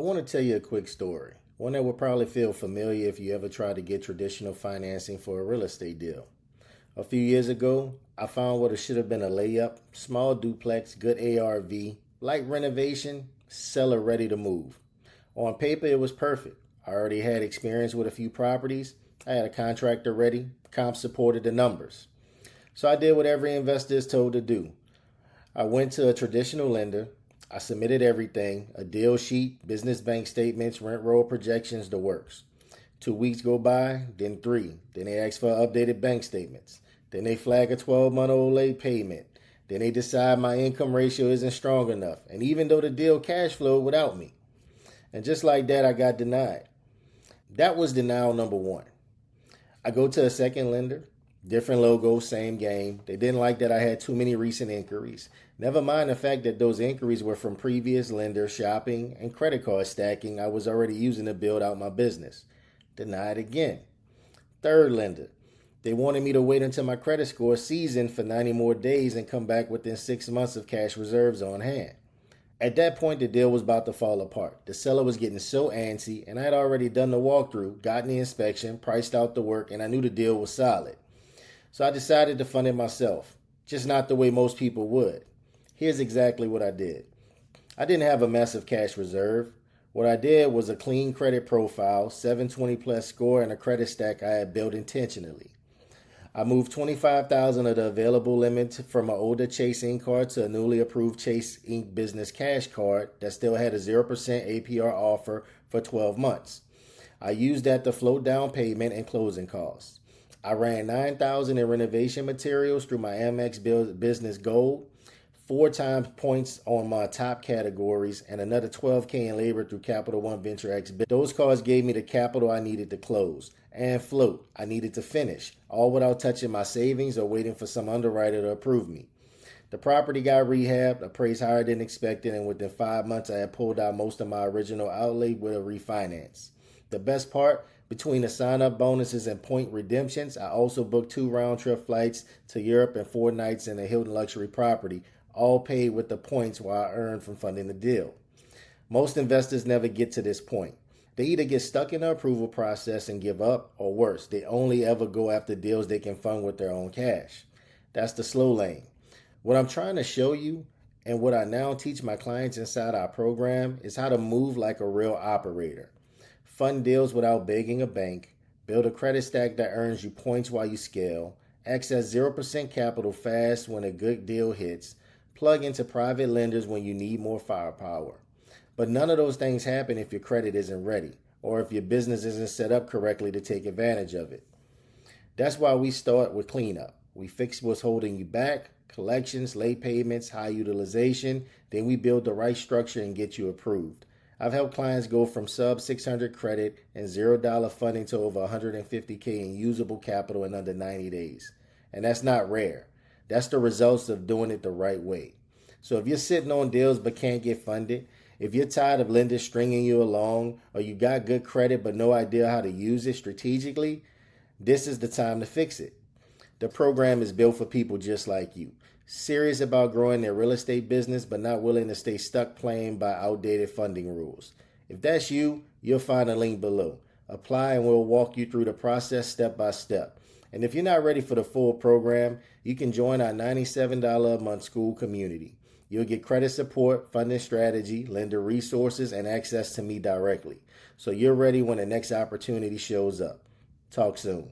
want to tell you a quick story, one that will probably feel familiar if you ever tried to get traditional financing for a real estate deal. A few years ago, I found what should have been a layup, small duplex, good ARV, light renovation, seller ready to move. On paper, it was perfect. I already had experience with a few properties. I had a contractor ready. Comp supported the numbers. So I did what every investor is told to do. I went to a traditional lender. I submitted everything, a deal sheet, business bank statements, rent roll projections, the works. 2 weeks go by, then 3. Then they ask for updated bank statements. Then they flag a 12-month-old late payment. Then they decide my income ratio isn't strong enough. And even though the deal cash flowed without me. And just like that, I got denied. That was denial number one. I go to a second lender. Different logo, same game. They didn't like that I had too many recent inquiries. Never mind the fact that those inquiries were from previous lenders, shopping, and credit card stacking I was already using to build out my business. Denied again. Third lender. They wanted me to wait until my credit score seasoned for 90 more days and come back within 6 months of cash reserves on hand. At that point, the deal was about to fall apart. The seller was getting so antsy, and I had already done the walkthrough, gotten the inspection, priced out the work, and I knew the deal was solid. So I decided to fund it myself, just not the way most people would. Here's exactly what I did. I didn't have a massive cash reserve. What I did was a clean credit profile, 720 plus score, and a credit stack I had built intentionally. I moved $25,000 of the available limit from an older Chase Ink card to a newly approved Chase Ink Business Cash card that still had a 0% APR offer for 12 months. I used that to float down payment and closing costs. I ran $9,000 in renovation materials through my Amex Business Gold, 4 times points on my top categories, and another $12,000 in labor through Capital One Venture X. Those cards gave me the capital I needed to close and float I needed to finish, all without touching my savings or waiting for some underwriter to approve me. The property got rehabbed, appraised higher than expected, and within 5 months I had pulled out most of my original outlay with a refinance. The best part, between the sign-up bonuses and point redemptions, I also booked 2 round-trip flights to Europe and 4 nights in a Hilton luxury property, all paid with the points while I earned from funding the deal. Most investors never get to this point. They either get stuck in the approval process and give up, or worse, they only ever go after deals they can fund with their own cash. That's the slow lane. What I'm trying to show you, and what I now teach my clients inside our program, is how to move like a real operator. Fund deals without begging a bank, build a credit stack that earns you points while you scale, access 0% capital fast when a good deal hits, plug into private lenders when you need more firepower. But none of those things happen if your credit isn't ready, or if your business isn't set up correctly to take advantage of it. That's why we start with cleanup. We fix what's holding you back, collections, late payments, high utilization, then we build the right structure and get you approved. I've helped clients go from sub 600 credit and $0 funding to over $150,000 in usable capital in under 90 days. And that's not rare. That's the results of doing it the right way. So if you're sitting on deals but can't get funded, if you're tired of lenders stringing you along, or you got good credit but no idea how to use it strategically, this is the time to fix it. The program is built for people just like you, serious about growing their real estate business but not willing to stay stuck playing by outdated funding rules. If that's you, you'll find a link below. Apply and we'll walk you through the process step by step. And if you're not ready for the full program, you can join our $97 a month school community. You'll get credit support, funding strategy, lender resources, and access to me directly. So you're ready when the next opportunity shows up. Talk soon.